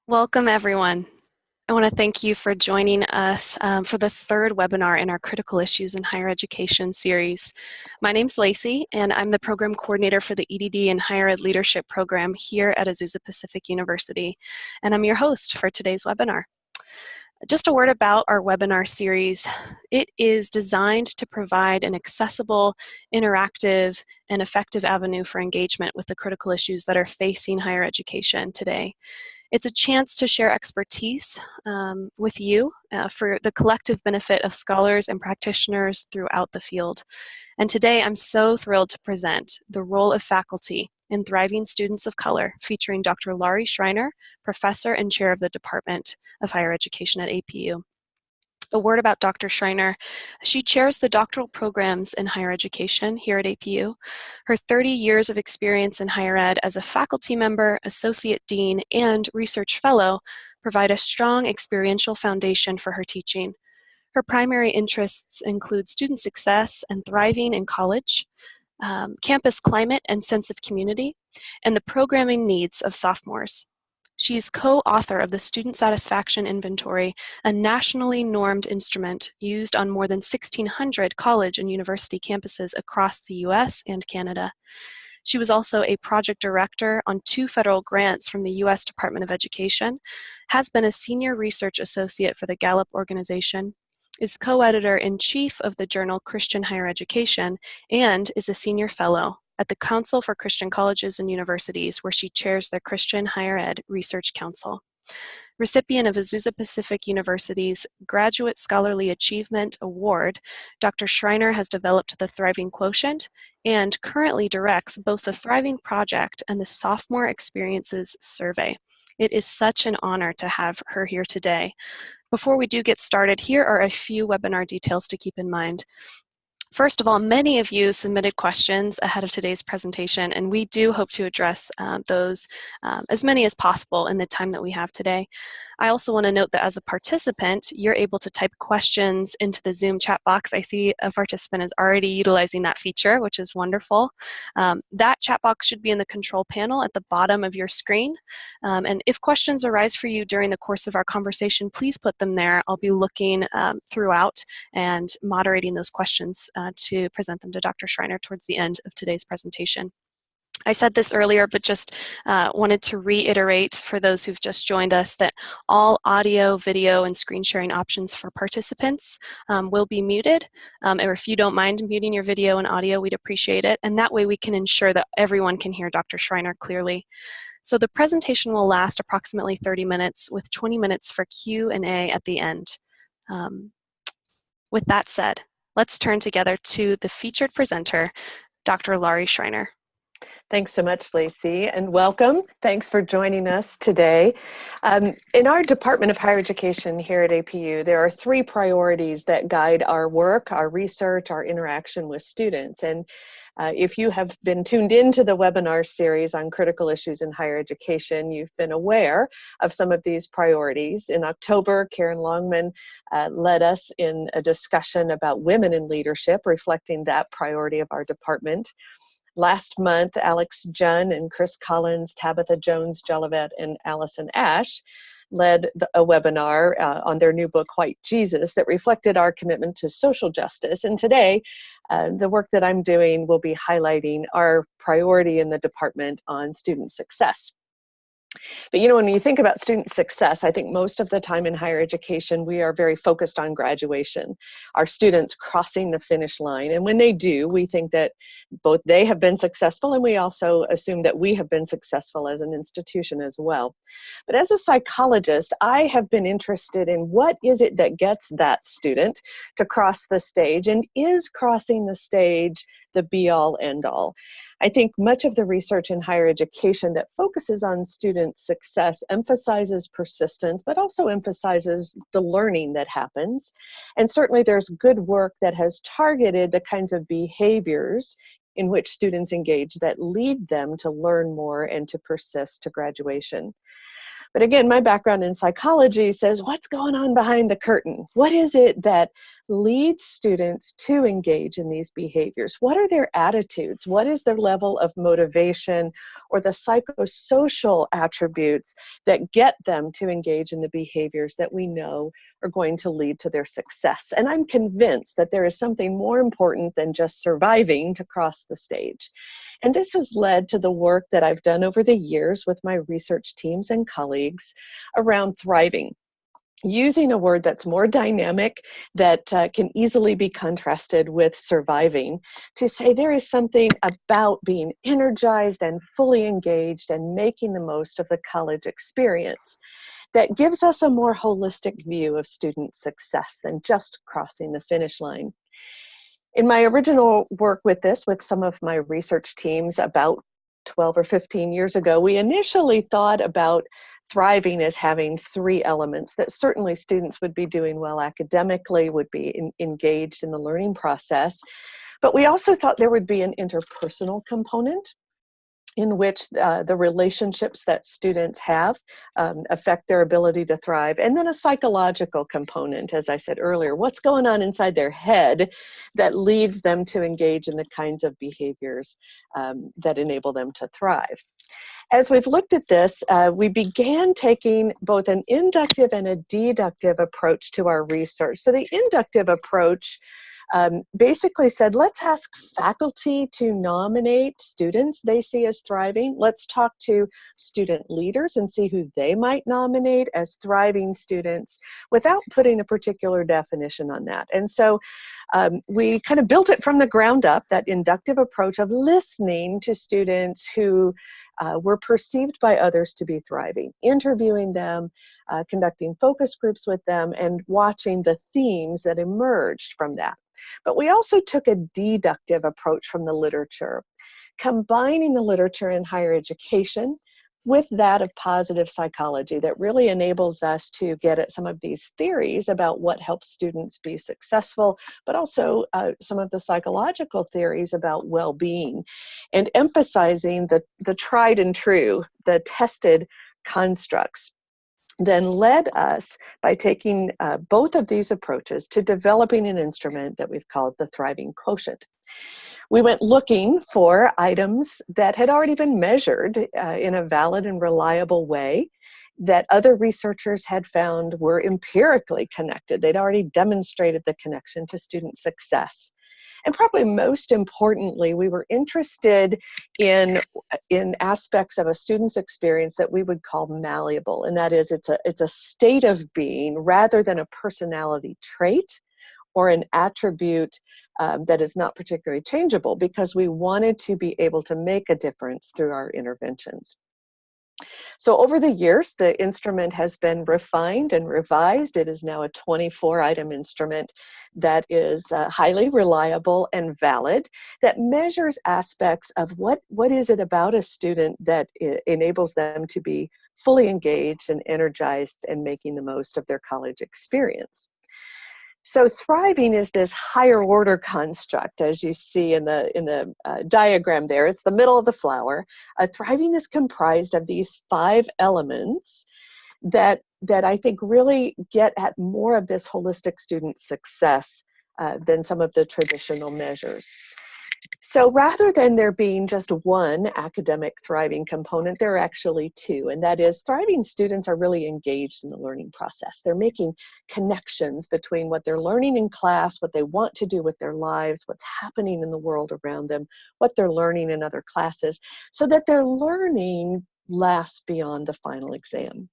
Welcome, everyone. I want to thank you for joining us for the third webinar in our Critical Issues in Higher Education series. My name's Lacey, and I'm the Program Coordinator for the EDD and Higher Ed Leadership Program here at Azusa Pacific University, and I'm your host for today's webinar. Just a word about our webinar series. It is designed to provide an accessible, interactive, and effective avenue for engagement with the critical issues that are facing higher education today. It's a chance to share expertise with you for the collective benefit of scholars and practitioners throughout the field. And today I'm so thrilled to present The Role of Faculty in Thriving Students of Color, featuring Dr. Laurie Schreiner, Professor and Chair of the Department of Higher Education at APU. A word about Dr. Schreiner. She chairs the doctoral programs in higher education here at APU. Her 30 years of experience in higher ed as a faculty member, associate dean, and research fellow provide a strong experiential foundation for her teaching. Her primary interests include student success and thriving in college, campus climate and sense of community, and the programming needs of sophomores. She's co-author of the Student Satisfaction Inventory, a nationally normed instrument used on more than 1,600 college and university campuses across the US and Canada. She was also a project director on 2 federal grants from the US Department of Education, has been a senior research associate for the Gallup organization, is co-editor-in-chief of the journal Christian Higher Education, and is a senior fellow at the Council for Christian Colleges and Universities, where she chairs the Christian Higher Ed Research Council. Recipient of Azusa Pacific University's Graduate Scholarly Achievement Award, Dr. Schreiner has developed the Thriving Quotient and currently directs both the Thriving Project and the Sophomore Experiences Survey. It is such an honor to have her here today. Before we do get started, here are a few webinar details to keep in mind. First of all, many of you submitted questions ahead of today's presentation, and we do hope to address those as many as possible in the time that we have today. I also want to note that as a participant, you're able to type questions into the Zoom chat box. I see a participant is already utilizing that feature, which is wonderful. That chat box should be in the control panel at the bottom of your screen. And if questions arise for you during the course of our conversation, please put them there. I'll be looking throughout and moderating those questions to present them to Dr. Schreiner towards the end of today's presentation. I said this earlier, but just wanted to reiterate for those who've just joined us that all audio, video, and screen sharing options for participants will be muted. Or if you don't mind muting your video and audio, we'd appreciate it. And that way we can ensure that everyone can hear Dr. Schreiner clearly. So the presentation will last approximately 30 minutes with 20 minutes for Q&A at the end. With that said, let's turn together to the featured presenter, Dr. Laurie Schreiner. Thanks so much, Lacey, and welcome. Thanks for joining us today. In our Department of Higher Education here at APU, there are 3 priorities that guide our work, our research, our interaction with students. And if you have been tuned into the webinar series on critical issues in higher education, you've been aware of some of these priorities. In October, Karen Longman led us in a discussion about women in leadership, reflecting that priority of our department. Last month, Alex Junn and Chris Collins, Tabitha Jones-Jolivet, and Allison Ash led a webinar on their new book, White Jesus, that reflected our commitment to social justice. And today, the work that I'm doing will be highlighting our priority in the department on student success. But you know, when you think about student success, I think most of the time in higher education, we are very focused on graduation, our students crossing the finish line. And when they do, we think that both they have been successful, and we also assume that we have been successful as an institution as well. But as a psychologist, I have been interested in what is it that gets that student to cross the stage, and is crossing the stage the be-all, end-all? I think much of the research in higher education that focuses on student success emphasizes persistence, but also emphasizes the learning that happens. And certainly there's good work that has targeted the kinds of behaviors in which students engage that lead them to learn more and to persist to graduation. But again, my background in psychology says, what's going on behind the curtain? What is it that leads students to engage in these behaviors? What are their attitudes? What is their level of motivation or the psychosocial attributes that get them to engage in the behaviors that we know are going to lead to their success? And I'm convinced that there is something more important than just surviving to cross the stage. And this has led to the work that I've done over the years with my research teams and colleagues around thriving, using a word that's more dynamic, that can easily be contrasted with surviving, to say there is something about being energized and fully engaged and making the most of the college experience that gives us a more holistic view of student success than just crossing the finish line. In my original work with this, with some of my research teams about 12 or 15 years ago, we initially thought about thriving as having three elements: that certainly students would be doing well academically, would be engaged in the learning process, but we also thought there would be an interpersonal component in which the relationships that students have affect their ability to thrive, and then a psychological component, as I said earlier, what's going on inside their head that leads them to engage in the kinds of behaviors that enable them to thrive. As we've looked at this, we began taking both an inductive and a deductive approach to our research. So the inductive approach basically said, let's ask faculty to nominate students they see as thriving. Let's talk to student leaders and see who they might nominate as thriving students without putting a particular definition on that. And so we kind of built it from the ground up, that inductive approach of listening to students who were perceived by others to be thriving, interviewing them, conducting focus groups with them, and watching the themes that emerged from that. But we also took a deductive approach from the literature, combining the literature in higher education with that of positive psychology that really enables us to get at some of these theories about what helps students be successful, but also some of the psychological theories about well-being, and emphasizing the tried and true, the tested constructs. Then led us, by taking both of these approaches, to developing an instrument that we've called the Thriving Quotient. We went looking for items that had already been measured in a valid and reliable way, that other researchers had found were empirically connected. They'd already demonstrated the connection to student success. And probably most importantly, we were interested in aspects of a student's experience that we would call malleable, and that is, it's a state of being rather than a personality trait or an attribute that is not particularly changeable, because we wanted to be able to make a difference through our interventions. So over the years, the instrument has been refined and revised. It is now a 24-item instrument that is highly reliable and valid, that measures aspects of what is it about a student that enables them to be fully engaged and energized and making the most of their college experience. So thriving is this higher order construct, as you see in the diagram there. It's the middle of the flower. Thriving is comprised of these 5 elements that I think really get at more of this holistic student success than some of the traditional measures. So rather than there being just one academic thriving component, there are actually 2, and that is, thriving students are really engaged in the learning process. They're making connections between what they're learning in class, what they want to do with their lives, what's happening in the world around them, what they're learning in other classes, so that their learning lasts beyond the final exam.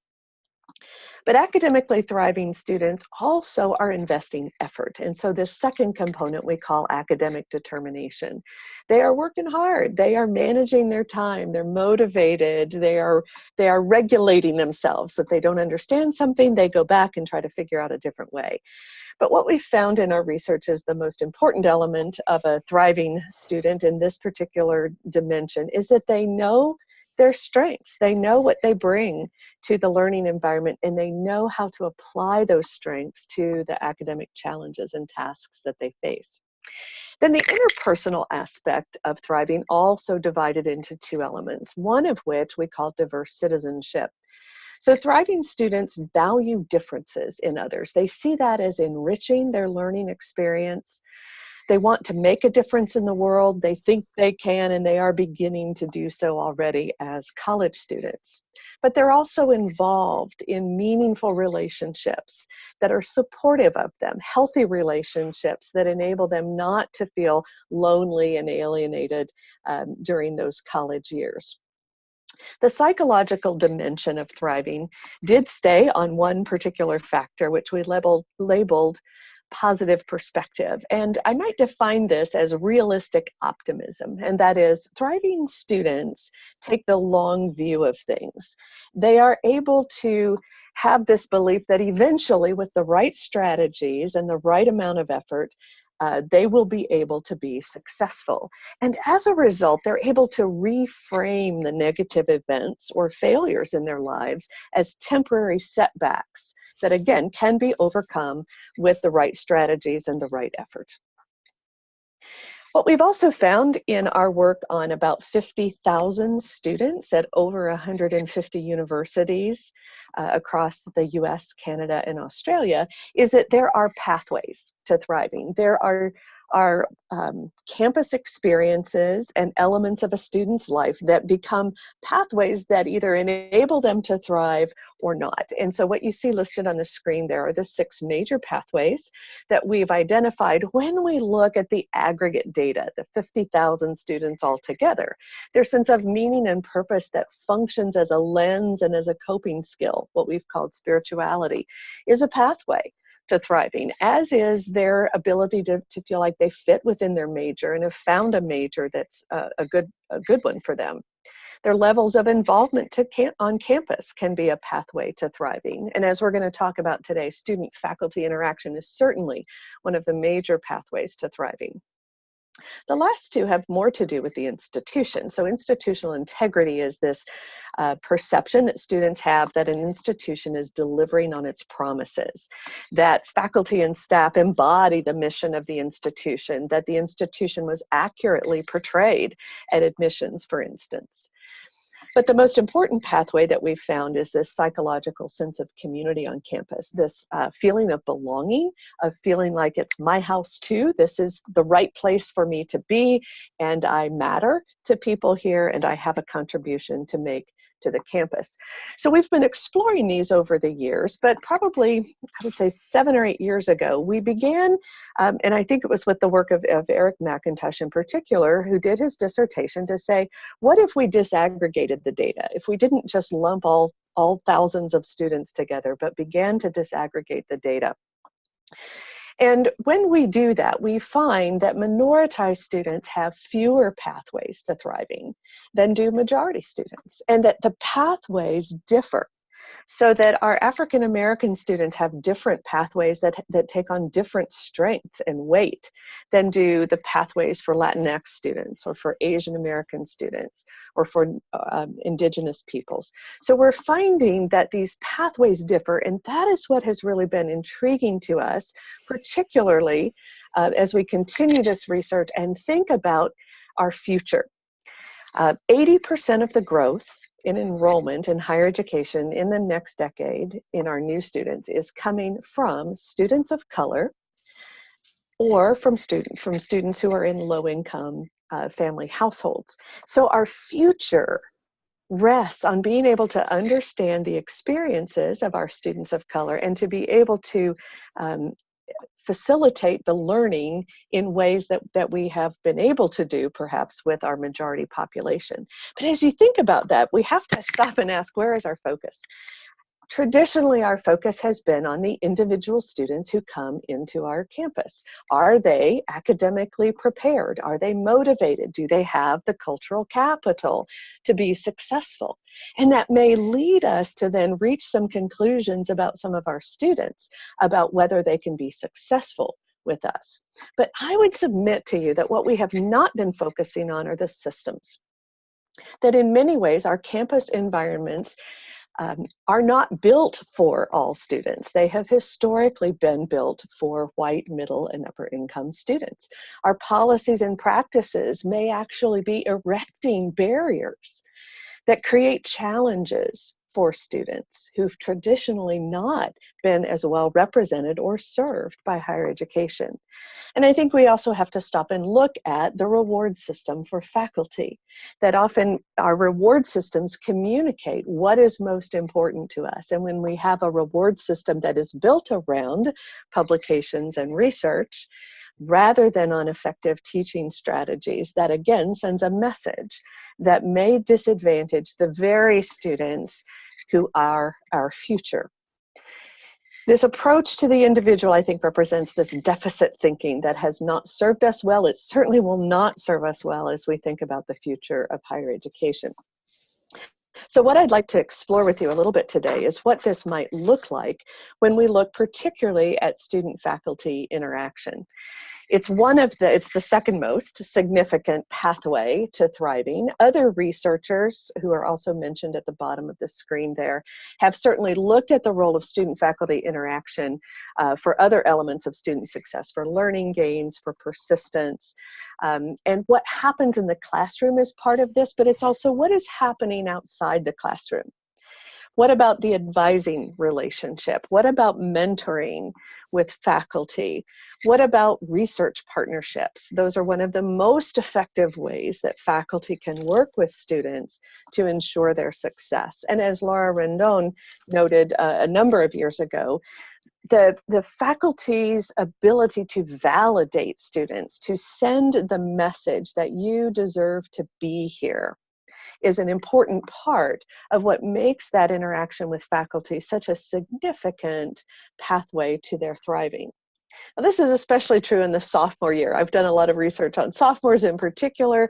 But academically thriving students also are investing effort. And so this second component we call academic determination. They are working hard. They are managing their time. They're motivated. They are regulating themselves. If they don't understand something, they go back and try to figure out a different way. But what we found in our research is the most important element of a thriving student in this particular dimension is that they know their strengths. They know what they bring to the learning environment, and they know how to apply those strengths to the academic challenges and tasks that they face. Then the interpersonal aspect of thriving also divided into 2 elements, one of which we call diverse citizenship. So thriving students value differences in others. They see that as enriching their learning experience. They want to make a difference in the world. They think they can, and they are beginning to do so already as college students. But they're also involved in meaningful relationships that are supportive of them, healthy relationships that enable them not to feel lonely and alienated during those college years. The psychological dimension of thriving did stay on one particular factor, which we labeled positive perspective. And I might define this as realistic optimism. And that is, thriving students take the long view of things. They are able to have this belief that eventually, with the right strategies and the right amount of effort, they will be able to be successful. And as a result, they're able to reframe the negative events or failures in their lives as temporary setbacks that, again, can be overcome with the right strategies and the right effort. What we've also found in our work on about 50,000 students at over 150 universities across the US, Canada, and Australia is that there are pathways to thriving. There are campus experiences and elements of a student's life that become pathways that either enable them to thrive or not. And so what you see listed on the screen there are the 6 major pathways that we've identified when we look at the aggregate data, the 50,000 students altogether. Their sense of meaning and purpose that functions as a lens and as a coping skill, what we've called spirituality, is a pathway to thriving, as is their ability to feel like they fit within their major and have found a major that's a good one for them. Their levels of involvement on campus can be a pathway to thriving. And as we're going to talk about today, student-faculty interaction is certainly one of the major pathways to thriving. The last 2 have more to do with the institution. So institutional integrity is this perception that students have that an institution is delivering on its promises, that faculty and staff embody the mission of the institution, that the institution was accurately portrayed at admissions, for instance. But the most important pathway that we've found is this psychological sense of community on campus, this feeling of belonging, of feeling like it's my house too. This is the right place for me to be, and I matter to people here, and I have a contribution to make to the campus. So we've been exploring these over the years, but probably, I would say 7 or 8 years ago, we began, and I think it was with the work of Eric McIntosh in particular, who did his dissertation, to say, what if we disaggregated the data? If we didn't just lump all thousands of students together, but began to disaggregate the data. And when we do that, we find that minoritized students have fewer pathways to thriving than do majority students, and that the pathways differ. So that our African American students have different pathways that take on different strength and weight than do the pathways for Latinx students or for Asian American students or for indigenous peoples. So we're finding that these pathways differ, and that is what has really been intriguing to us, particularly as we continue this research and think about our future. 80% of the growth in enrollment in higher education in the next decade in our new students is coming from students of color or from students who are in low-income family households. So our future rests on being able to understand the experiences of our students of color and to be able to facilitate the learning in ways that we have been able to do perhaps with our majority population. But as you think about that, we have to stop and ask, where is our focus? Traditionally, our focus has been on the individual students who come into our campus. Are they academically prepared? Are they motivated? Do they have the cultural capital to be successful? And that may lead us to then reach some conclusions about some of our students, about whether they can be successful with us. But I would submit to you that what we have not been focusing on are the systems. That in many ways, our campus environments are not built for all students. They have historically been built for white, middle, and upper income students. Our policies and practices may actually be erecting barriers that create challenges for students who've traditionally not been as well represented or served by higher education. And I think we also have to stop and look at the reward system for faculty, that often our reward systems communicate what is most important to us. And when we have a reward system that is built around publications and research, rather than on effective teaching strategies, that again sends a message that may disadvantage the very students who are our future. This approach to the individual, I think, represents this deficit thinking that has not served us well. It certainly will not serve us well as we think about the future of higher education. So what I'd like to explore with you a little bit today is what this might look like when we look particularly at student-faculty interaction. It's the second most significant pathway to thriving. Other researchers, who are also mentioned at the bottom of the screen there, have certainly looked at the role of student-faculty interaction for other elements of student success, for learning gains, for persistence. And what happens in the classroom is part of this, but it's also what is happening outside the classroom. What about the advising relationship? What about mentoring with faculty? What about research partnerships? Those are one of the most effective ways that faculty can work with students to ensure their success. And as Laura Rendon noted a number of years ago, the faculty's ability to validate students, to send the message that you deserve to be here, is an important part of what makes that interaction with faculty such a significant pathway to their thriving. Now, this is especially true in the sophomore year. I've done a lot of research on sophomores in particular.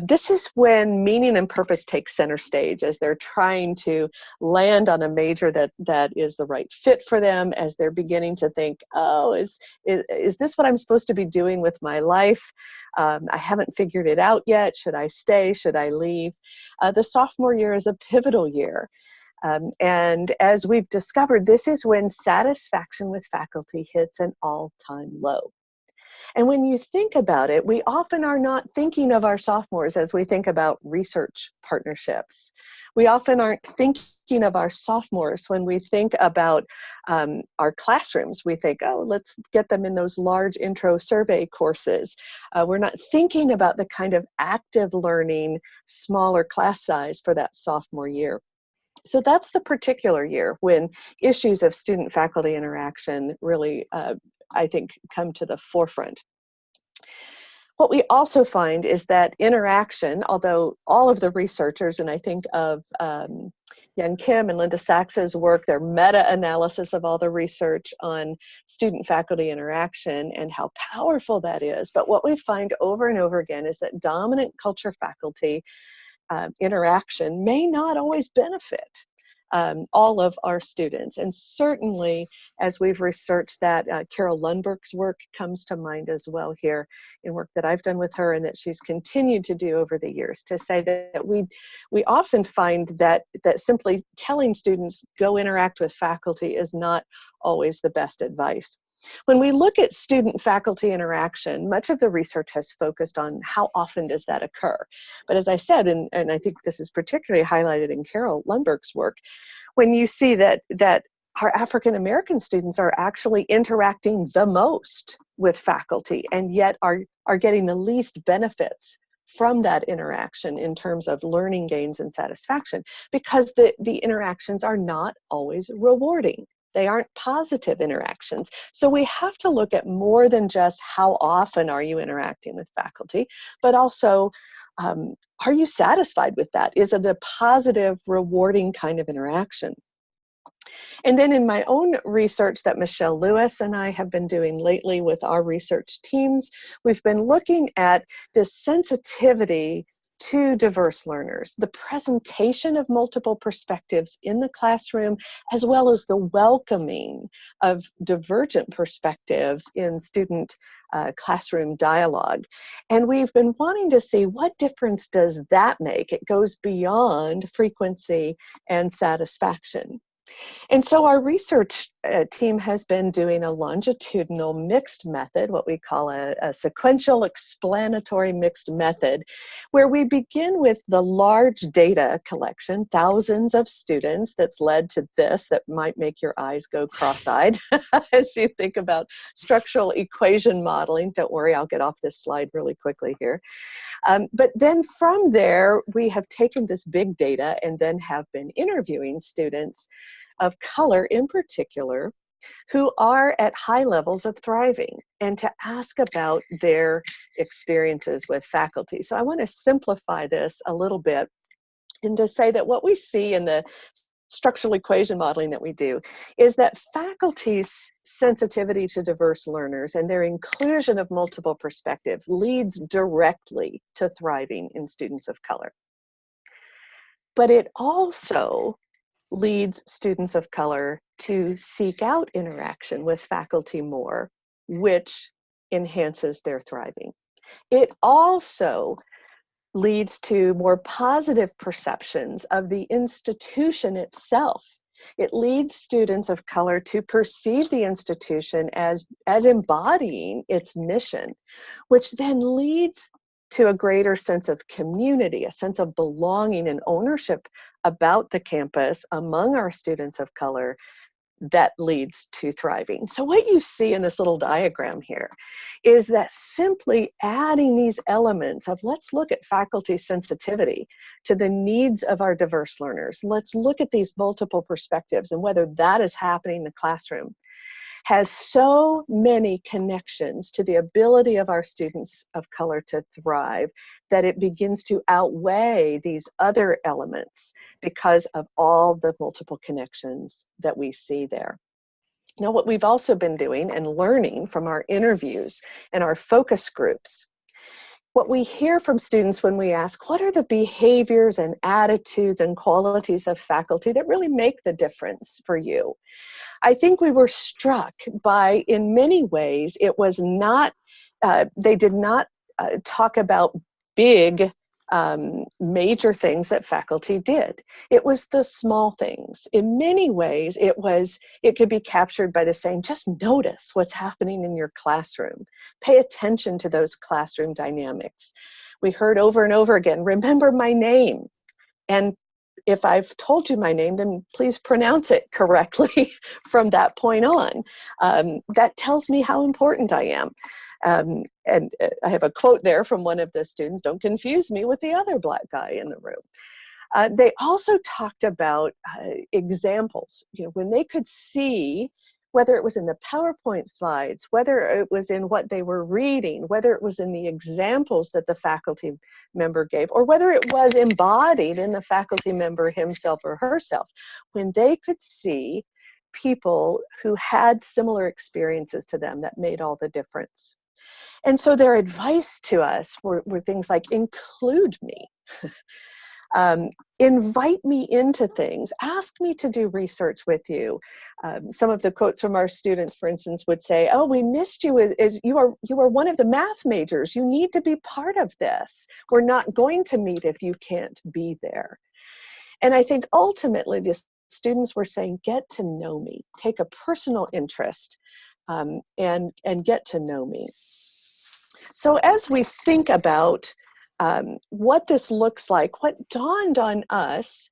This is when meaning and purpose take center stage as they're trying to land on a major that is the right fit for them, as they're beginning to think, oh, is this what I'm supposed to be doing with my life? I haven't figured it out yet. Should I stay? Should I leave? The sophomore year is a pivotal year. And as we've discovered, this is when satisfaction with faculty hits an all-time low. And when you think about it, we often are not thinking of our sophomores as we think about research partnerships. We often aren't thinking of our sophomores when we think about our classrooms. We think, oh, let's get them in those large intro survey courses. We're not thinking about the kind of active learning, smaller class size for that sophomore year. So that's the particular year when issues of student-faculty interaction really, I think, come to the forefront. What we also find is that interaction, although all of the researchers, and I think of Yan Kim and Linda Sachs's work, their meta-analysis of all the research on student-faculty interaction and how powerful that is, but what we find over and over again is that dominant culture faculty interaction may not always benefit all of our students. And certainly, as we've researched that, Carol Lundberg's work comes to mind as well here in work that I've done with her and that she's continued to do over the years, to say that we often find that simply telling students go interact with faculty is not always the best advice. When we look at student-faculty interaction, much of the research has focused on how often does that occur. But as I said, and I think this is particularly highlighted in Carol Lundberg's work, when you see that our African-American students are actually interacting the most with faculty and yet are getting the least benefits from that interaction in terms of learning gains and satisfaction, because the interactions are not always rewarding. They aren't positive interactions. So we have to look at more than just how often are you interacting with faculty, but also, are you satisfied with that? Is it a positive, rewarding kind of interaction? And then in my own research that Michelle Lewis and I have been doing lately with our research teams, we've been looking at this sensitivity to diverse learners, the presentation of multiple perspectives in the classroom, as well as the welcoming of divergent perspectives in student classroom dialogue. And we've been wanting to see what difference does that make. It goes beyond frequency and satisfaction. And so our research team has been doing a longitudinal mixed method, what we call a sequential explanatory mixed method, where we begin with the large data collection, thousands of students, that's led to this that might make your eyes go cross-eyed as you think about structural equation modeling. Don't worry, I'll get off this slide really quickly here. But then from there, we have taken this big data and then have been interviewing students of color in particular who are at high levels of thriving, and to ask about their experiences with faculty. So I want to simplify this a little bit and to say that what we see in the structural equation modeling that we do is that faculty's sensitivity to diverse learners and their inclusion of multiple perspectives leads directly to thriving in students of color. But it also leads students of color to seek out interaction with faculty more, which enhances their thriving. It also leads to more positive perceptions of the institution itself. It leads students of color to perceive the institution as embodying its mission, which then leads to a greater sense of community, a sense of belonging and ownership about the campus among our students of color that leads to thriving. So what you see in this little diagram here is that simply adding these elements of let's look at faculty sensitivity to the needs of our diverse learners. Let's look at these multiple perspectives and whether that is happening in the classroom has so many connections to the ability of our students of color to thrive that it begins to outweigh these other elements because of all the multiple connections that we see there. Now, what we've also been doing and learning from our interviews and our focus groups, what we hear from students when we ask, what are the behaviors and attitudes and qualities of faculty that really make the difference for you? I think we were struck by, in many ways, it was not, they did not talk about big, major things that faculty did. It was the small things. In many ways, it could be captured by the saying, just notice what's happening in your classroom. Pay attention to those classroom dynamics. We heard over and over again, remember my name. And if I've told you my name, then please pronounce it correctly from that point on. That tells me how important I am. And I have a quote there from one of the students, don't confuse me with the other Black guy in the room. They also talked about examples, when they could see, whether it was in the PowerPoint slides, whether it was in what they were reading, whether it was in the examples that the faculty member gave, or whether it was embodied in the faculty member himself or herself, when they could see people who had similar experiences to them, that made all the difference. And so their advice to us were things like, include me. Invite me into things, ask me to do research with you. Some of the quotes from our students, for instance, would say, oh, we missed you. You are one of the math majors. You need to be part of this. We're not going to meet if you can't be there. And I think ultimately the students were saying, get to know me, take a personal interest, and get to know me. So as we think about what this looks like, what dawned on us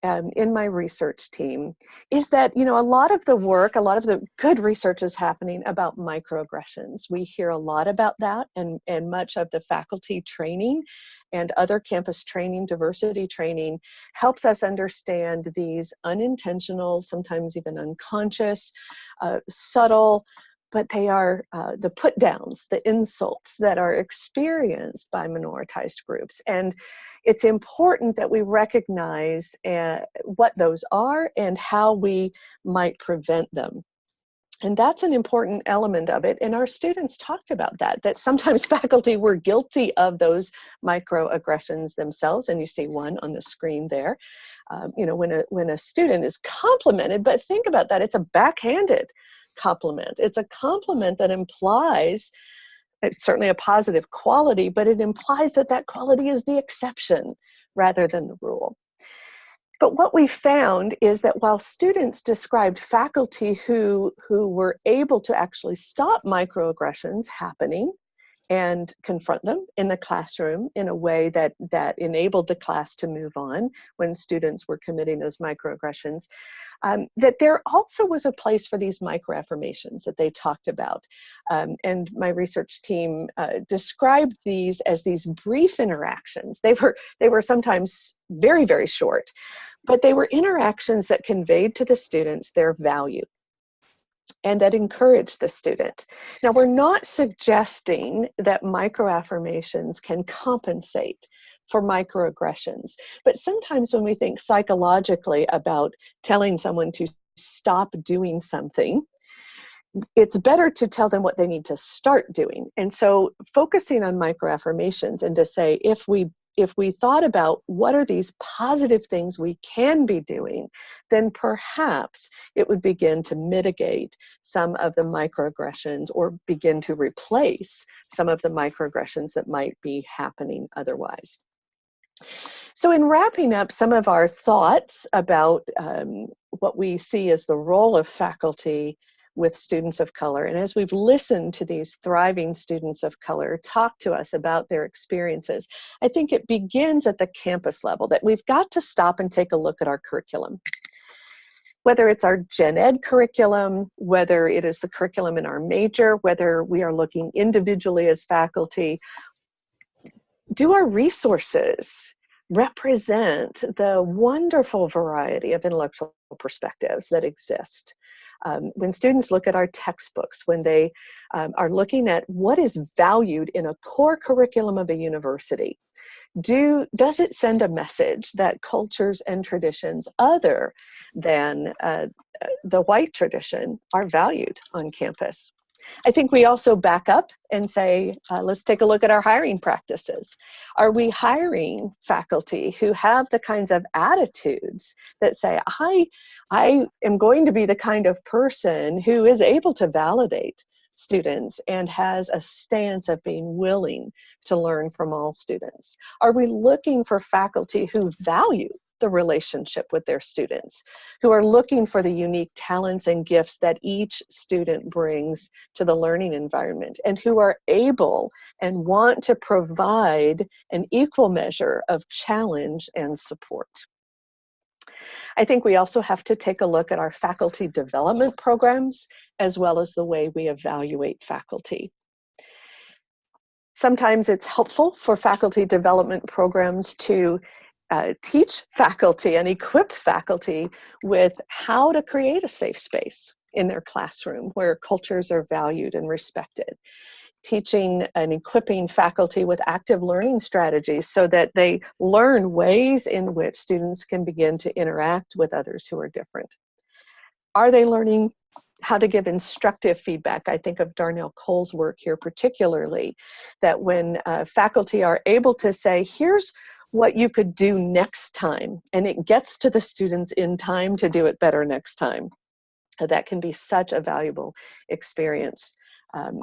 in my research team is that, a lot of the work, a lot of the good research is happening about microaggressions. We hear a lot about that, and much of the faculty training and other campus training, diversity training, helps us understand these unintentional, sometimes even unconscious, subtle, but they are the put downs, the insults that are experienced by minoritized groups. And it's important that we recognize what those are and how we might prevent them. And that's an important element of it. And our students talked about that sometimes faculty were guilty of those microaggressions themselves. And you see one on the screen there. When a student is complimented, but think about that, it's a backhanded compliment. It's a compliment that implies, it's certainly a positive quality, but it implies that quality is the exception rather than the rule. But what we found is that while students described faculty who were able to actually stop microaggressions happening and confront them in the classroom in a way that enabled the class to move on when students were committing those microaggressions, that there also was a place for these microaffirmations that they talked about. And my research team described these as these brief interactions. They were sometimes very, very short, but they were interactions that conveyed to the students their value and that encouraged the student. Now, we're not suggesting that microaffirmations can compensate for microaggressions, but sometimes when we think psychologically about telling someone to stop doing something, it's better to tell them what they need to start doing. And so focusing on microaffirmations and to say, if we thought about what are these positive things we can be doing, then perhaps it would begin to mitigate some of the microaggressions or begin to replace some of the microaggressions that might be happening otherwise. So in wrapping up some of our thoughts about what we see as the role of faculty with students of color, and as we've listened to these thriving students of color talk to us about their experiences, I think it begins at the campus level, that we've got to stop and take a look at our curriculum. Whether it's our gen ed curriculum, whether it is the curriculum in our major, whether we are looking individually as faculty, do our resources represent the wonderful variety of intellectual perspectives that exist? When students look at our textbooks, when they are looking at what is valued in a core curriculum of a university, does it send a message that cultures and traditions other than the white tradition are valued on campus? I think we also back up and say, let's take a look at our hiring practices. Are we hiring faculty who have the kinds of attitudes that say, I am going to be the kind of person who is able to validate students and has a stance of being willing to learn from all students? Are we looking for faculty who value the relationship with their students, who are looking for the unique talents and gifts that each student brings to the learning environment, and who are able and want to provide an equal measure of challenge and support? I think we also have to take a look at our faculty development programs, as well as the way we evaluate faculty. Sometimes it's helpful for faculty development programs to teach faculty and equip faculty with how to create a safe space in their classroom where cultures are valued and respected. Teaching and equipping faculty with active learning strategies so that they learn ways in which students can begin to interact with others who are different. Are they learning how to give instructive feedback? I think of Darnell Cole's work here particularly, that when faculty are able to say, here's what you could do next time, and it gets to the students in time to do it better next time. That can be such a valuable experience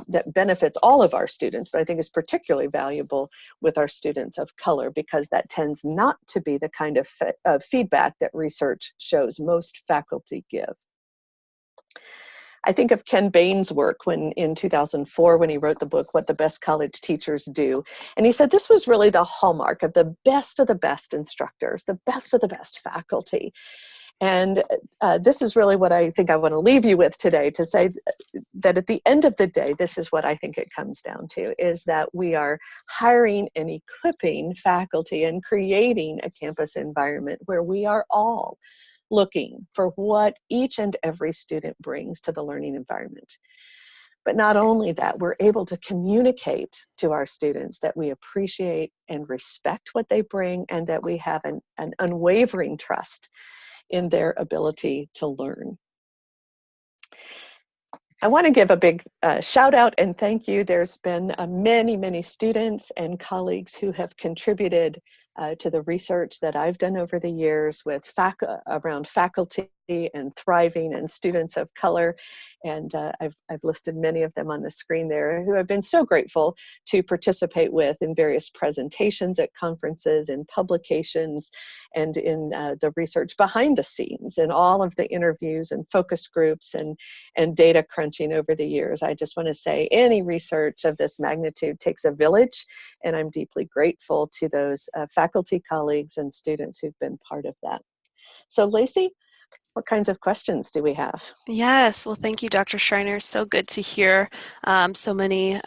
that benefits all of our students, but I think is particularly valuable with our students of color, because that tends not to be the kind of feedback that research shows most faculty give. I think of Ken Baynes' work in 2004 when he wrote the book, What the Best College Teachers Do. And he said this was really the hallmark of the best instructors, the best of the best faculty. And this is really what I think I want to leave you with today, to say that at the end of the day, this is what I think it comes down to, is that we are hiring and equipping faculty and creating a campus environment where we are all looking for what each and every student brings to the learning environment. But not only that, we're able to communicate to our students that we appreciate and respect what they bring, and that we have an unwavering trust in their ability to learn. I want to give a big shout out and thank you. There's been many students and colleagues who have contributed to the research that I've done over the years with around faculty and thriving and students of color. And I've listed many of them on the screen there who have been so grateful to participate with in various presentations at conferences, in publications, and in the research behind the scenes, and all of the interviews and focus groups and data crunching over the years. I just want to say any research of this magnitude takes a village, and I'm deeply grateful to those faculty colleagues and students who've been part of that. So Lacey, what kinds of questions do we have? Yes, well, thank you, Dr. Schreiner. So good to hear so many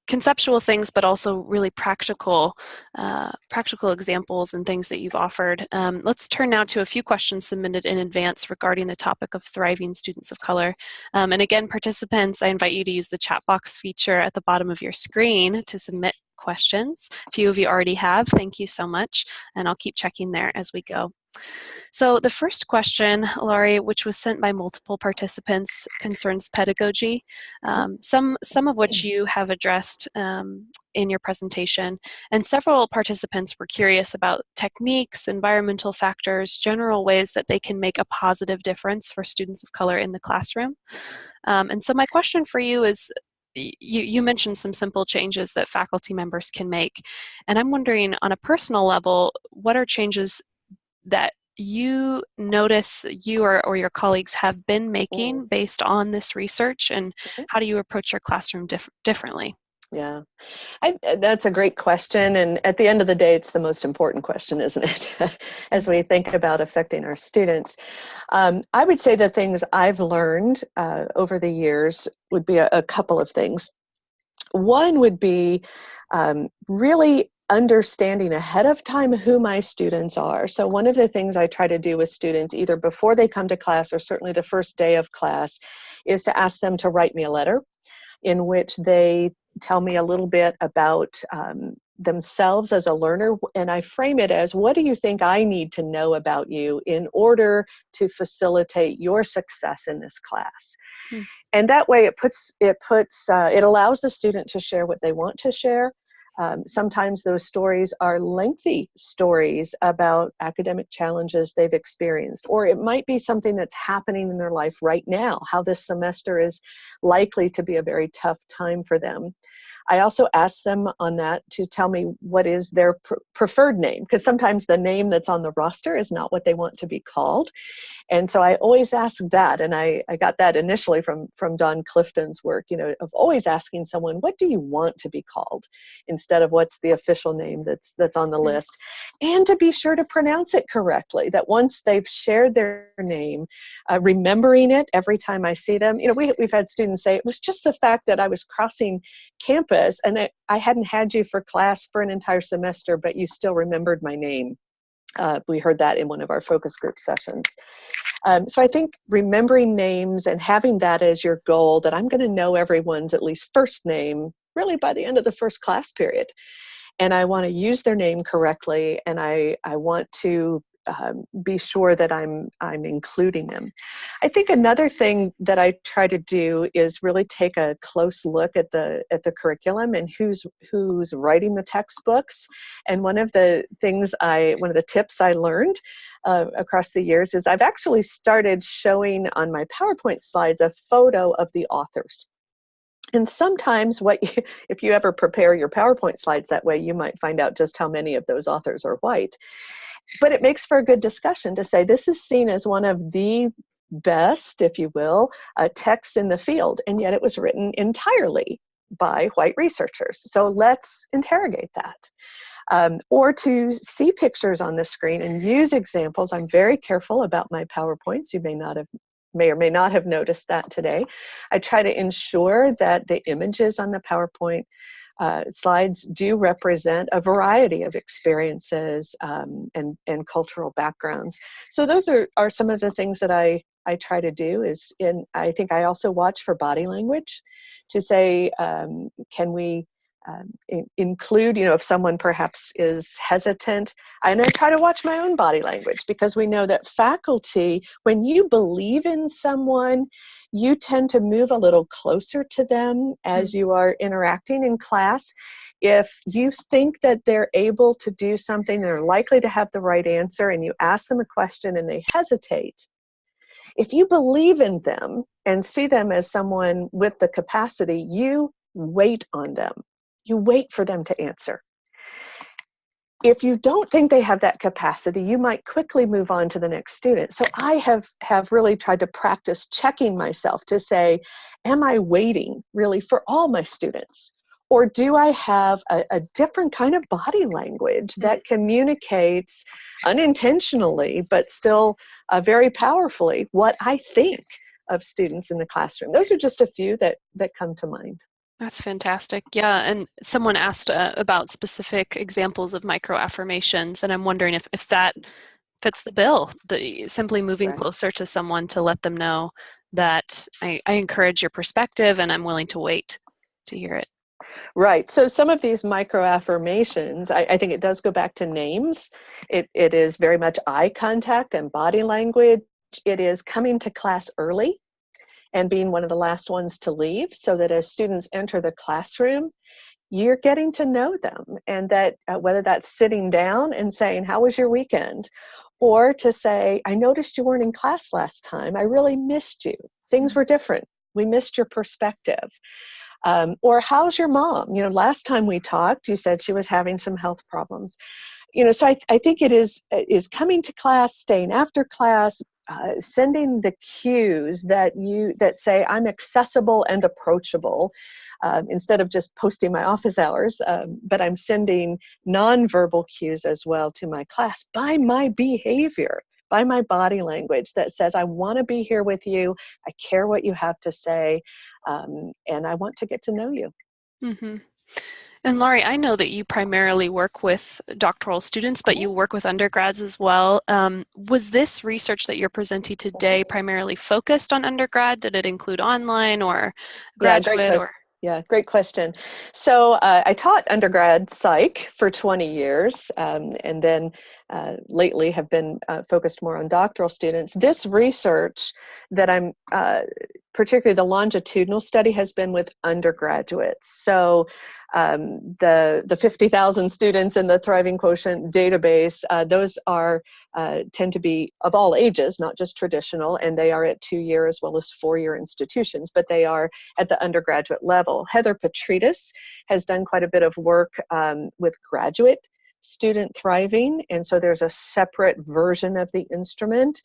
conceptual things, but also really practical examples and things that you've offered. Let's turn now to a few questions submitted in advance regarding the topic of thriving students of color. And again, participants, I invite you to use the chat box feature at the bottom of your screen to submit questions. A few of you already have. Thank you so much. And I'll keep checking there as we go. So the first question, Laurie, which was sent by multiple participants, concerns pedagogy, some of which you have addressed in your presentation. And several participants were curious about techniques, environmental factors, general ways that they can make a positive difference for students of color in the classroom. And so my question for you is, you mentioned some simple changes that faculty members can make. And I'm wondering, on a personal level, what are changes that you notice you or your colleagues have been making based on this research, and how do you approach your classroom differently? Yeah, that's a great question. And at the end of the day, it's the most important question, isn't it? As we think about affecting our students. I would say the things I've learned over the years would be a couple of things. One would be really understanding ahead of time who my students are. So one of the things I try to do with students, either before they come to class or certainly the first day of class, is to ask them to write me a letter in which they tell me a little bit about themselves as a learner, and I frame it as, what do you think I need to know about you in order to facilitate your success in this class? And that way it allows the student to share what they want to share. Sometimes those stories are lengthy stories about academic challenges they've experienced, or it might be something that's happening in their life right now, how this semester is likely to be a very tough time for them. I also ask them on that to tell me what is their preferred name, because sometimes the name that's on the roster is not what they want to be called. And so I always ask that, and I got that initially from Don Clifton's work, of always asking someone, what do you want to be called, instead of what's the official name that's on the list, and to be sure to pronounce it correctly, that once they've shared their name, remembering it every time I see them. We've had students say, it was just the fact that I was crossing campus and I hadn't had you for class for an entire semester, but you still remembered my name. We heard that in one of our focus group sessions. So I think remembering names and having that as your goal, that I'm going to know everyone's at least first name really by the end of the first class period. And I want to use their name correctly, and I want to be sure that I'm including them. I think another thing that I try to do is really take a close look at the curriculum and who's writing the textbooks. And one of the tips I learned across the years is I've actually started showing on my PowerPoint slides a photo of the authors. And sometimes if you ever prepare your PowerPoint slides that way, you might find out just how many of those authors are white. But it makes for a good discussion to say, this is seen as one of the best, if you will, texts in the field, and yet it was written entirely by white researchers. So let's interrogate that. Or to see pictures on the screen and use examples. I'm very careful about my PowerPoints. You may or may not have noticed that today. I try to ensure that the images on the PowerPoint slides do represent a variety of experiences and cultural backgrounds. So those are some of the things that I try to do. I think I also watch for body language to say, can we include, if someone perhaps is hesitant. And I try to watch my own body language, because we know that faculty, when you believe in someone, you tend to move a little closer to them as you are interacting in class. If you think that they're able to do something, they're likely to have the right answer, and you ask them a question and they hesitate, if you believe in them and see them as someone with the capacity, you wait on them. You wait for them to answer. If you don't think they have that capacity, you might quickly move on to the next student. So I have really tried to practice checking myself to say, am I waiting really for all my students? Or do I have a different kind of body language that communicates unintentionally, but still very powerfully, what I think of students in the classroom? Those are just a few that come to mind. That's fantastic. Yeah, and someone asked about specific examples of microaffirmations, and I'm wondering if that fits the bill, simply moving closer to someone to let them know that I encourage your perspective and I'm willing to wait to hear it. Right. So some of these microaffirmations, I think it does go back to names. It is very much eye contact and body language. It is coming to class early and being one of the last ones to leave, so that as students enter the classroom, you're getting to know them, and that whether that's sitting down and saying, how was your weekend? Or to say, I noticed you weren't in class last time. I really missed you. Things were different. We missed your perspective. Or how's your mom? Last time we talked, you said she was having some health problems. So I think it is coming to class, staying after class, sending the cues that say I'm accessible and approachable, instead of just posting my office hours, but I'm sending nonverbal cues as well to my class by my behavior, by my body language that says, I want to be here with you, I care what you have to say, and I want to get to know you. Mm-hmm. And Laurie, I know that you primarily work with doctoral students, but you work with undergrads as well. Was this research that you're presenting today primarily focused on undergrad? Did it include online or graduate? Great question. So I taught undergrad psych for 20 years, and then lately have been focused more on doctoral students. This research that I'm, particularly the longitudinal study, has been with undergraduates. So the 50,000 students in the Thriving Quotient database, those tend to be of all ages, not just traditional, and they are at 2-year as well as 4-year institutions, but they are at the undergraduate level. Heather Petridis has done quite a bit of work with graduate student thriving, and so there's a separate version of the instrument.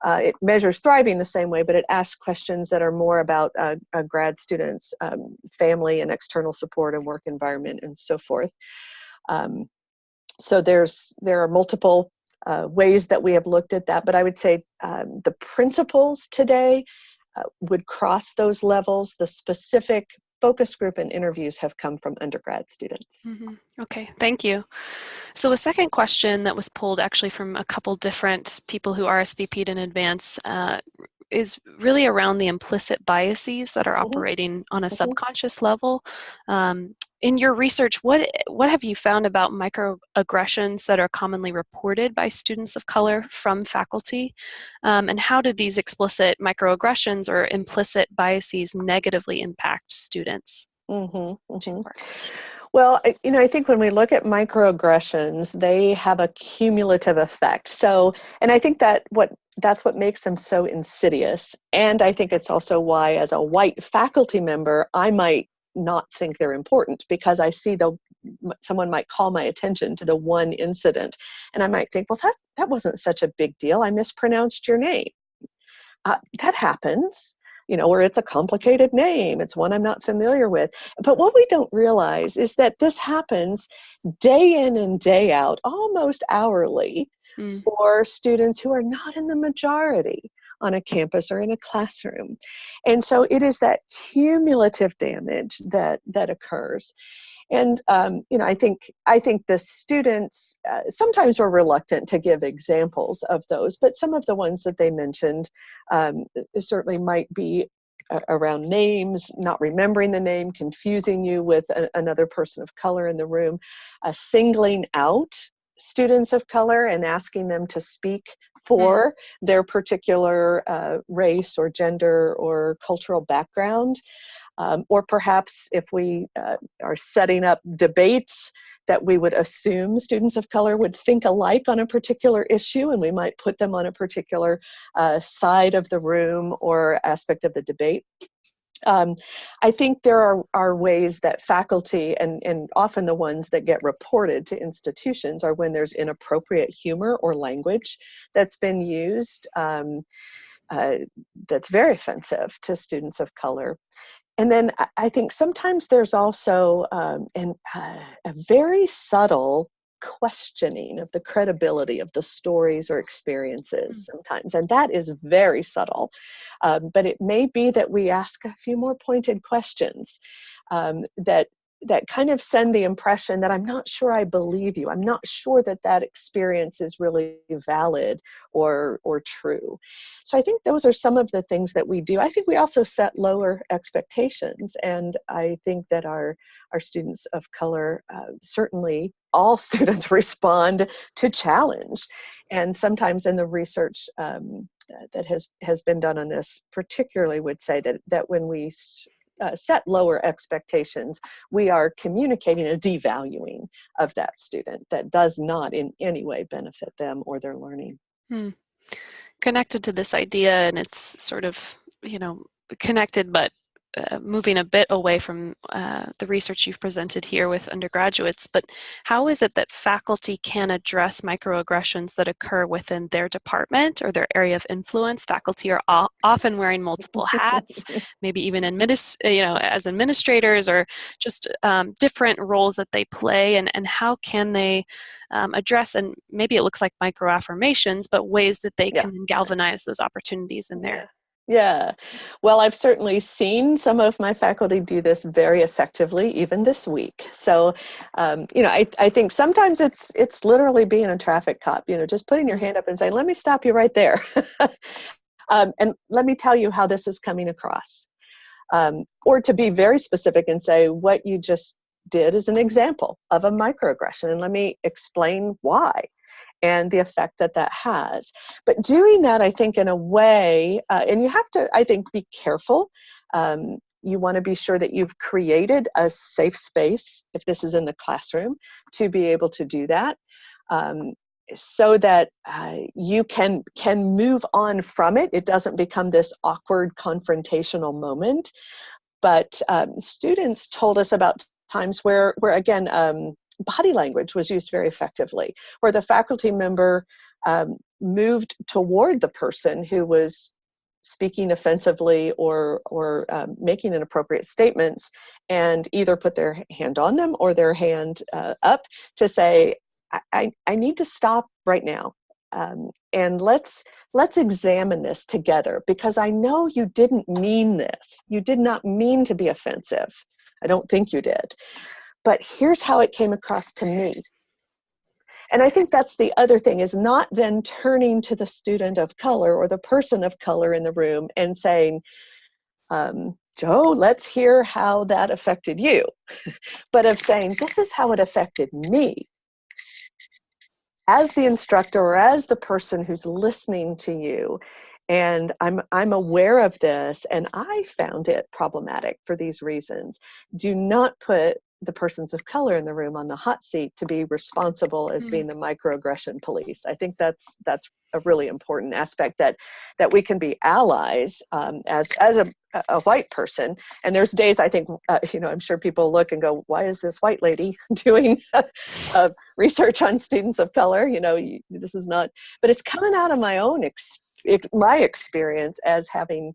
It measures thriving the same way, but it asks questions that are more about a grad student's family and external support and work environment and so forth. So there are multiple ways that we have looked at that, but I would say the principles today would cross those levels. The specific focus group and interviews have come from undergrad students. Mm-hmm. Okay, thank you. So a second question that was pulled actually from a couple different people who RSVP'd in advance is really around the implicit biases that are operating on a subconscious level. In your research, what have you found about microaggressions that are commonly reported by students of color from faculty? And how do these explicit microaggressions or implicit biases negatively impact students? Well, I think when we look at microaggressions, they have a cumulative effect. So, and I think that's what makes them so insidious. And I think it's also why, as a white faculty member, I might not think they're important, because I see someone might call my attention to the one incident, and I might think, well, that wasn't such a big deal. I mispronounced your name. That happens. Or it's a complicated name. It's one I'm not familiar with. But what we don't realize is that this happens day in and day out, almost hourly, for students who are not in the majority on a campus or in a classroom. And so it is that cumulative damage that occurs. And I think the students sometimes were reluctant to give examples of those, but some of the ones that they mentioned certainly might be around names, not remembering the name, confusing you with another person of color in the room, singling out students of color and asking them to speak for their particular race or gender or cultural background. Or perhaps if we are setting up debates that we would assume students of color would think alike on a particular issue, and we might put them on a particular side of the room or aspect of the debate. I think there are ways that faculty, and often the ones that get reported to institutions, are when there's inappropriate humor or language that's been used that's very offensive to students of color. And then I think sometimes there's also a very subtle questioning of the credibility of the stories or experiences sometimes, and that is very subtle. But it may be that we ask a few more pointed questions that kind of send the impression that I'm not sure I believe you. I'm not sure that that experience is really valid or true. So I think those are some of the things that we do. I think we also set lower expectations, and I think that our students of color, certainly all students, respond to challenge. And sometimes in the research that has been done on this particularly would say that when we set lower expectations, we are communicating a devaluing of that student that does not in any way benefit them or their learning. Connected to this idea, and it's sort of, connected, but moving a bit away from the research you've presented here with undergraduates, but how is it that faculty can address microaggressions that occur within their department or their area of influence? Faculty are often wearing multiple hats, maybe even as administrators, or just different roles that they play, and how can they address, and maybe it looks like microaffirmations, but ways that they can galvanize those opportunities in there. Yeah, well, I've certainly seen some of my faculty do this very effectively, even this week. So, I think sometimes it's literally being a traffic cop, just putting your hand up and saying, let me stop you right there. And let me tell you how this is coming across. Or to be very specific and say, what you just did is an example of a microaggression, and let me explain why and the effect that that has. But doing that, I think, in a way, and you have to, I think, be careful. You want to be sure that you've created a safe space, if this is in the classroom, to be able to do that, so that you can move on from it. It doesn't become this awkward confrontational moment. But students told us about times where again, body language was used very effectively, where the faculty member moved toward the person who was speaking offensively or making inappropriate statements, and either put their hand on them or their hand up to say, I need to stop right now. And let's examine this together, because I know you didn't mean this. You did not mean to be offensive. I don't think you did. But here's how it came across to me. And I think that's the other thing, is not then turning to the student of color or the person of color in the room and saying, Joe, let's hear how that affected you. But of saying, this is how it affected me, as the instructor or as the person who's listening to you. And I'm aware of this, and I found it problematic for these reasons. Do not put the persons of color in the room on the hot seat to be responsible as being the microaggression police. I think that's a really important aspect, that we can be allies as a white person. And there's days I think, I'm sure people look and go, why is this white lady doing research on students of color? This is not, but it's coming out of my own my experience as having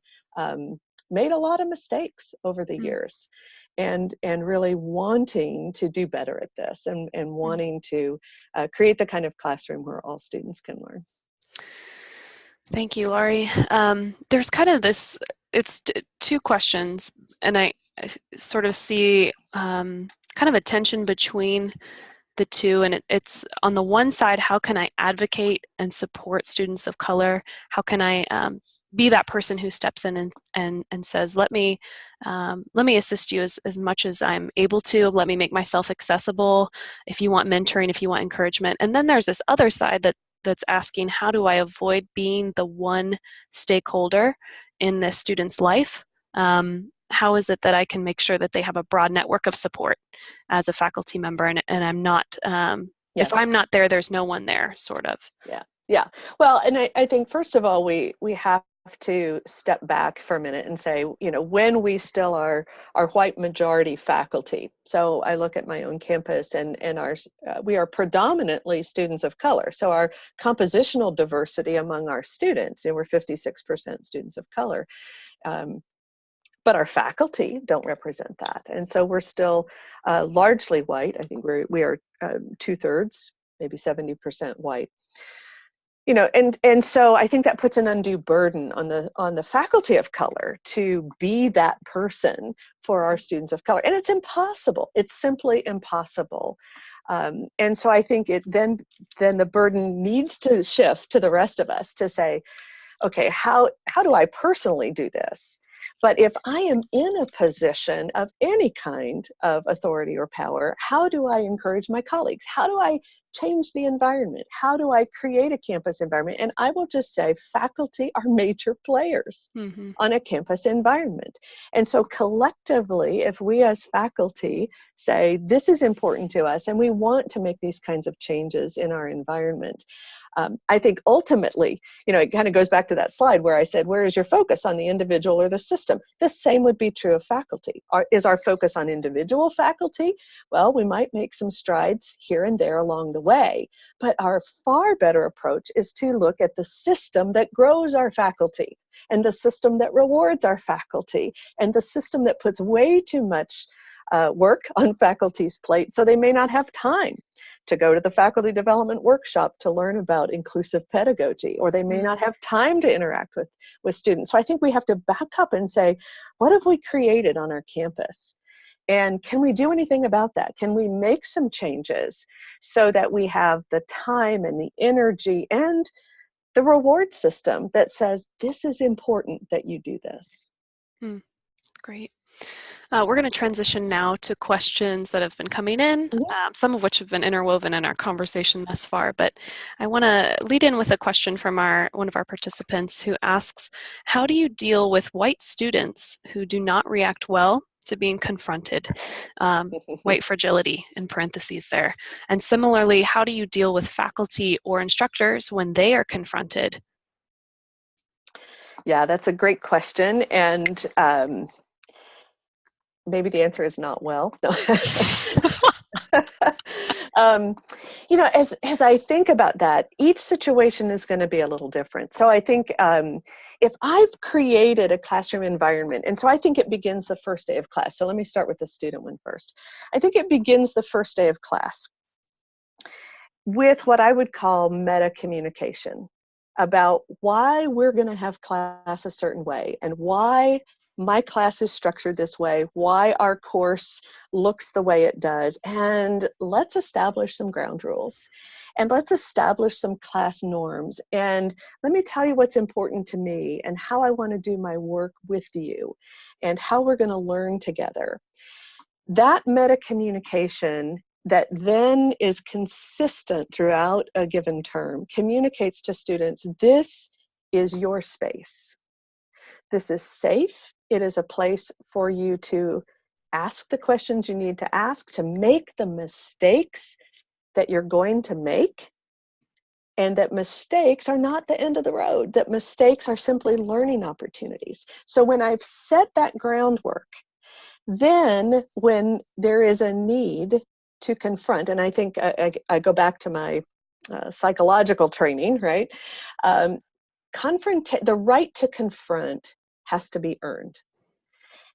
made a lot of mistakes over the years, and really wanting to do better at this, and wanting to create the kind of classroom where all students can learn. Thank you, Laurie. There's kind of this, it's two questions, and I sort of see kind of a tension between the two, and it's on the one side, how can I advocate and support students of color? How can I be that person who steps in and says, let me assist you as much as I'm able to. Let me make myself accessible. If you want mentoring, if you want encouragement. And then there's this other side that's asking, how do I avoid being the one stakeholder in this student's life? How is it that I can make sure that they have a broad network of support as a faculty member, and I'm not, if I'm not there, there's no one there, sort of. Yeah. Yeah. Well, and I think first of all, we have to step back for a minute and say, you know, when we still are white majority faculty. So I look at my own campus, and we are predominantly students of color. So our compositional diversity among our students, you know, we're 56% students of color. But our faculty don't represent that. And so we're still largely white. I think we are 2/3, maybe 70% white. You know, and so I think that puts an undue burden on the faculty of color to be that person for our students of color. And it's impossible. It's simply impossible. And so I think then the burden needs to shift to the rest of us to say, okay, how do I personally do this? But if I am in a position of any kind of authority or power, how do I encourage my colleagues? How do I change the environment? How do I create a campus environment? And I will just say faculty are major players on a campus environment. And so collectively, if we as faculty say, this is important to us and we want to make these kinds of changes in our environment, I think ultimately, you know, it kind of goes back to that slide where I said, where is your focus, on the individual or the system? The same would be true of faculty. Is our focus on individual faculty? Well, we might make some strides here and there along the way, but our far better approach is to look at the system that grows our faculty, and the system that rewards our faculty, and the system that puts way too much work on faculty's plate, so they may not have time to go to the faculty development workshop to learn about inclusive pedagogy, or they may not have time to interact with students. So I think we have to back up and say, what have we created on our campus? And can we do anything about that? Can we make some changes so that we have the time and the energy and the reward system that says, this is important that you do this? Great. We're going to transition now to questions that have been coming in, some of which have been interwoven in our conversation thus far. But I want to lead in with a question from one of our participants who asks, how do you deal with white students who do not react well to being confronted? White fragility in parentheses there. And similarly, how do you deal with faculty or instructors when they are confronted? Yeah, that's a great question. And maybe the answer is not well. You know, as I think about that, each situation is going to be a little different. So I think if I've created a classroom environment, and so I think it begins the first day of class. So let me start with the student one first. I think it begins the first day of class with what I would call meta communication about why we're going to have class a certain way, and why my class is structured this way, why our course looks the way it does, and let's establish some ground rules, and let's establish some class norms, and let me tell you what's important to me, and how I want to do my work with you, and how we're going to learn together. That meta communication that then is consistent throughout a given term communicates to students, this is your space. This is safe. It is a place for you to ask the questions you need to ask, to make the mistakes that you're going to make, and that mistakes are not the end of the road, that mistakes are simply learning opportunities. So when I've set that groundwork, then when there is a need to confront, and I think I go back to my psychological training, right? The right to confront has to be earned.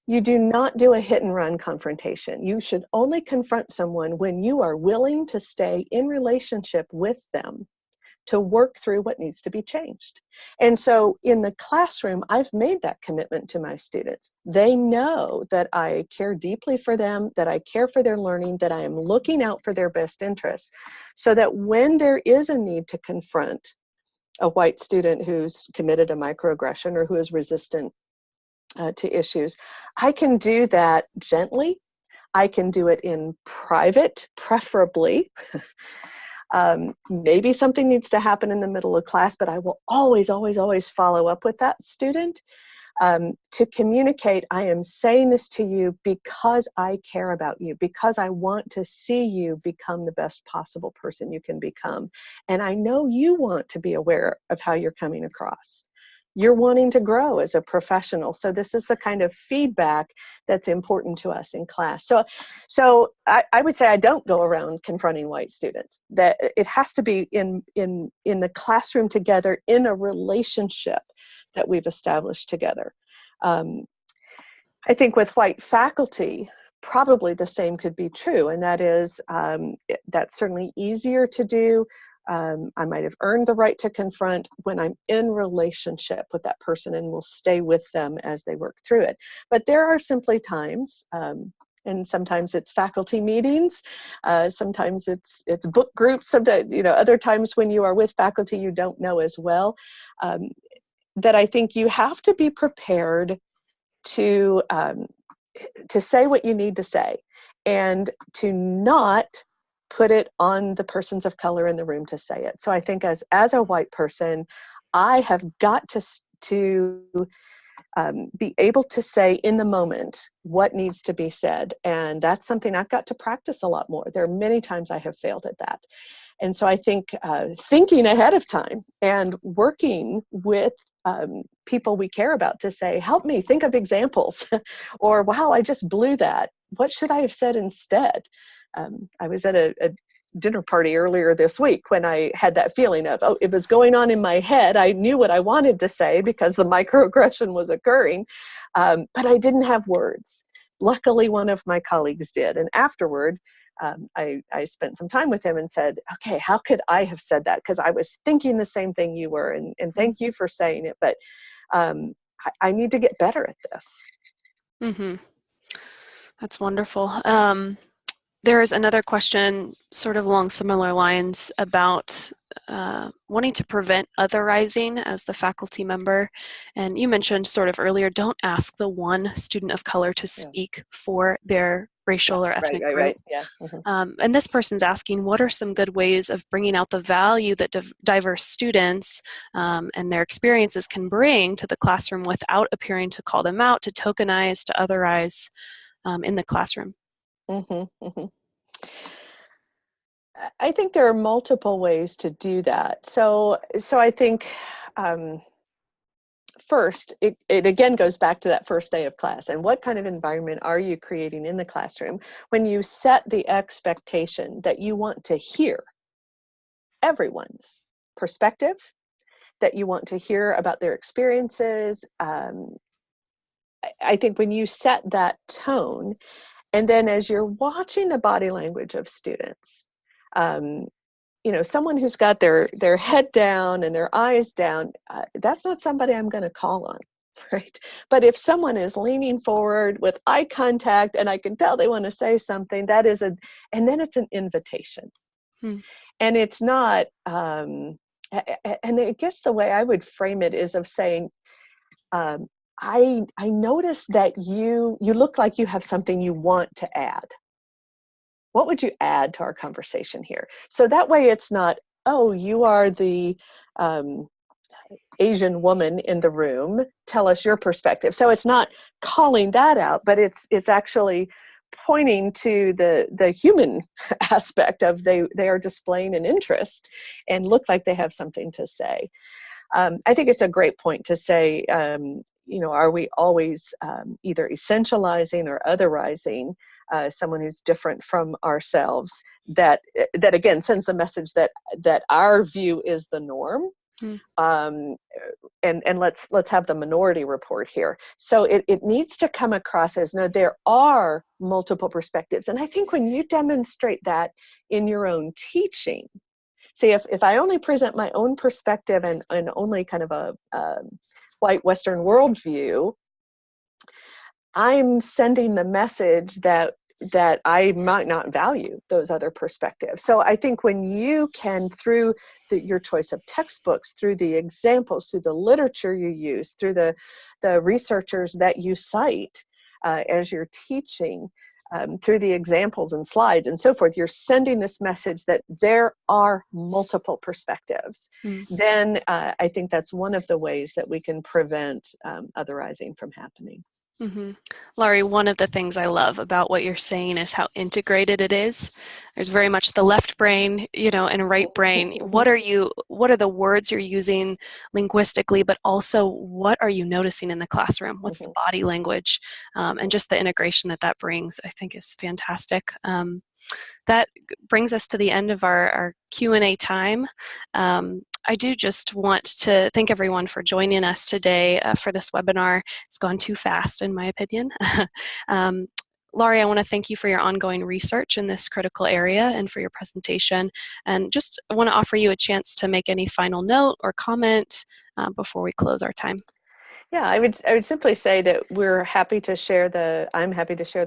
You do not do a hit and run confrontation. You should only confront someone when you are willing to stay in relationship with them to work through what needs to be changed. And so in the classroom, I've made that commitment to my students. They know that I care deeply for them, that I care for their learning, that I am looking out for their best interests, so that when there is a need to confront, a white student who's committed a microaggression or who is resistant to issues, I can do that gently. I can do it in private, preferably. Maybe something needs to happen in the middle of class, but I will always, always, always follow up with that student to communicate, I am saying this to you because I care about you, because I want to see you become the best possible person you can become. And I know you want to be aware of how you're coming across. You're wanting to grow as a professional. So this is the kind of feedback that's important to us in class. So I would say I don't go around confronting white students. That it has to be in the classroom together, in a relationship that we've established together. I think with white faculty, probably the same could be true, and that is that's certainly easier to do. I might have earned the right to confront when I'm in relationship with that person and will stay with them as they work through it. But there are simply times, and sometimes it's faculty meetings, sometimes it's book groups, sometimes, other times when you are with faculty you don't know as well, that I think you have to be prepared to say what you need to say and to not put it on the persons of color in the room to say it. So I think as a white person, I have got to be able to say in the moment what needs to be said. And that's something I've got to practice a lot more. There are many times I have failed at that. And so I think thinking ahead of time and working with people we care about to say, help me think of examples, or wow, I just blew that. What should I have said instead? I was at a dinner party earlier this week when I had that feeling of, it was going on in my head. I knew what I wanted to say because the microaggression was occurring, but I didn't have words. Luckily, one of my colleagues did. And afterward, I spent some time with him and said, okay, how could I have said that? Because I was thinking the same thing you were, and thank you for saying it, but I need to get better at this. Mm-hmm. That's wonderful. There's another question sort of along similar lines about wanting to prevent otherizing as the faculty member. And you mentioned sort of earlier, don't ask the one student of color to speak for their racial or ethnic group. Right. Yeah. Mm-hmm. And this person's asking, what are some good ways of bringing out the value that diverse students and their experiences can bring to the classroom without appearing to call them out, to tokenize, to otherize in the classroom? Mm-hmm. Mm-hmm. I think there are multiple ways to do that. So I think first, it again goes back to that first day of class. And what kind of environment are you creating in the classroom when you set the expectation that you want to hear everyone's perspective, that you want to hear about their experiences? I think when you set that tone, and then as you're watching the body language of students, someone who's got their head down and their eyes down, that's not somebody I'm going to call on, right? But if someone is leaning forward with eye contact and I can tell they want to say something, and then it's an invitation. And it's not, and I guess the way I would frame it is of saying, I notice that you look like you have something you want to add. What would you add to our conversation here? So that way it's not, oh, you are the Asian woman in the room, tell us your perspective. So it's not calling that out, but it's actually pointing to the human aspect of they are displaying an interest and look like they have something to say. I think it's a great point to say, are we always either essentializing or otherizing someone who's different from ourselves, that again sends the message that our view is the norm. And let's have the minority report here. So it needs to come across as, no, there are multiple perspectives. And I think when you demonstrate that in your own teaching, see, if I only present my own perspective and only kind of a white Western worldview, I'm sending the message that that I might not value those other perspectives. So I think when you can, through your choice of textbooks, through the examples, through the literature you use, through the researchers that you cite as you're teaching, through the examples and slides and so forth, you're sending this message that there are multiple perspectives. Then I think that's one of the ways that we can prevent otherizing from happening. Laurie, one of the things I love about what you're saying is how integrated it is. There's very much the left brain, and right brain. What are the words you're using linguistically, but also what are you noticing in the classroom? What's the body language? And just the integration that brings, I think, is fantastic. That brings us to the end of our Q&A time. I do just want to thank everyone for joining us today for this webinar. It's gone too fast, in my opinion. Laurie, I want to thank you for your ongoing research in this critical area and for your presentation. And just want to offer you a chance to make any final note or comment before we close our time. Yeah, I would simply say that I'm happy to share the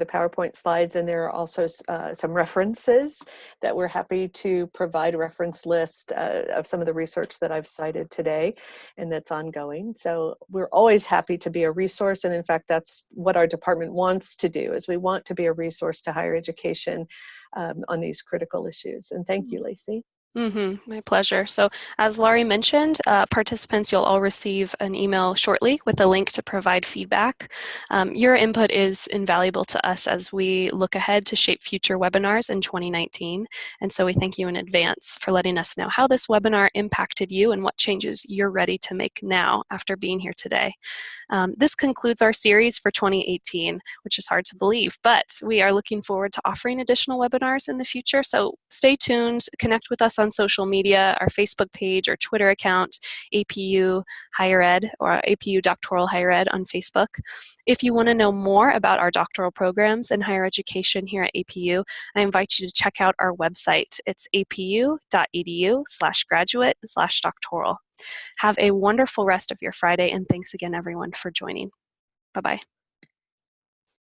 PowerPoint slides, and there are also some references that we're happy to provide, a reference list of some of the research that I've cited today and that's ongoing. So we're always happy to be a resource, and in fact, that's what our department wants to do, is we want to be a resource to higher education on these critical issues. And thank you, Lacey. My pleasure. So as Laurie mentioned, participants, you'll all receive an email shortly with a link to provide feedback. Your input is invaluable to us as we look ahead to shape future webinars in 2019. And so we thank you in advance for letting us know how this webinar impacted you and what changes you're ready to make now after being here today. This concludes our series for 2018, which is hard to believe, but we are looking forward to offering additional webinars in the future. So stay tuned, connect with us on social media, our Facebook page or Twitter account, APU Higher Ed or APU Doctoral Higher Ed on Facebook. If you want to know more about our doctoral programs in higher education here at APU, I invite you to check out our website. It's apu.edu/graduate/doctoral. Have a wonderful rest of your Friday, and thanks again, everyone, for joining. Bye-bye.